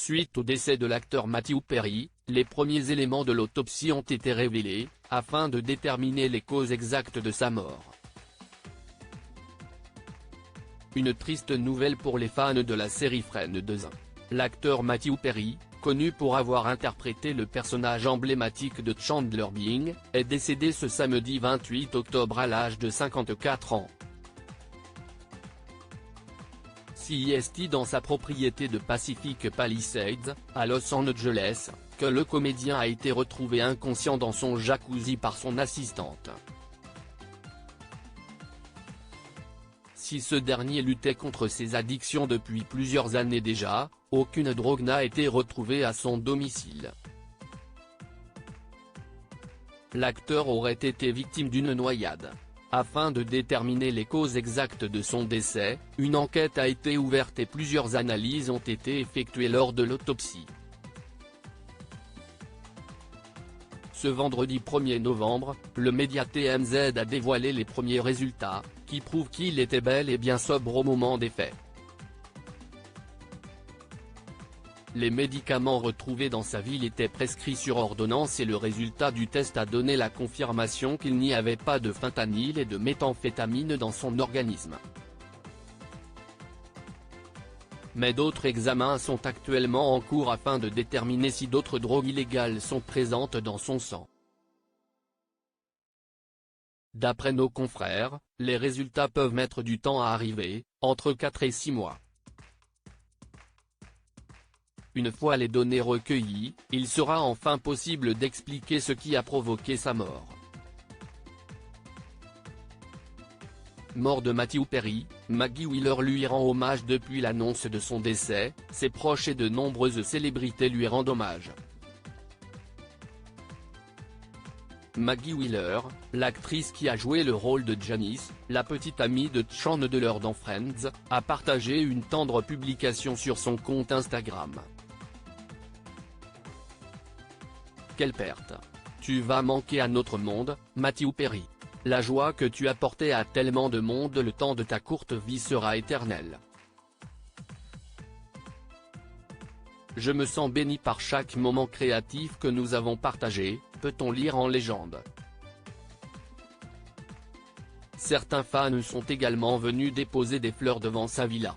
Suite au décès de l'acteur Matthew Perry, les premiers éléments de l'autopsie ont été révélés, afin de déterminer les causes exactes de sa mort. Une triste nouvelle pour les fans de la série Friends. L'acteur Matthew Perry, connu pour avoir interprété le personnage emblématique de Chandler Bing, est décédé ce samedi 28 octobre à l'âge de 54 ans. C'est dans sa propriété de Pacific Palisades, à Los Angeles, que le comédien a été retrouvé inconscient dans son jacuzzi par son assistante. Si ce dernier luttait contre ses addictions depuis plusieurs années déjà, aucune drogue n'a été retrouvée à son domicile. L'acteur aurait été victime d'une noyade. Afin de déterminer les causes exactes de son décès, une enquête a été ouverte et plusieurs analyses ont été effectuées lors de l'autopsie. Ce vendredi 1er novembre, le média TMZ a dévoilé les premiers résultats, qui prouvent qu'il était bel et bien sobre au moment des faits. Les médicaments retrouvés dans sa ville étaient prescrits sur ordonnance et le résultat du test a donné la confirmation qu'il n'y avait pas de fentanyl et de méthamphétamine dans son organisme. Mais d'autres examens sont actuellement en cours afin de déterminer si d'autres drogues illégales sont présentes dans son sang. D'après nos confrères, les résultats peuvent mettre du temps à arriver, entre 4 et 6 mois. Une fois les données recueillies, il sera enfin possible d'expliquer ce qui a provoqué sa mort. Mort de Matthew Perry, Maggie Wheeler lui rend hommage depuis l'annonce de son décès, ses proches et de nombreuses célébrités lui rendent hommage. Maggie Wheeler, l'actrice qui a joué le rôle de Janice, la petite amie de Chandler dans Friends, a partagé une tendre publication sur son compte Instagram. Quelle perte! Tu vas manquer à notre monde, Matthew Perry. La joie que tu apportais à tellement de monde le temps de ta courte vie sera éternelle. Je me sens béni par chaque moment créatif que nous avons partagé, peut-on lire en légende. Certains fans sont également venus déposer des fleurs devant sa villa.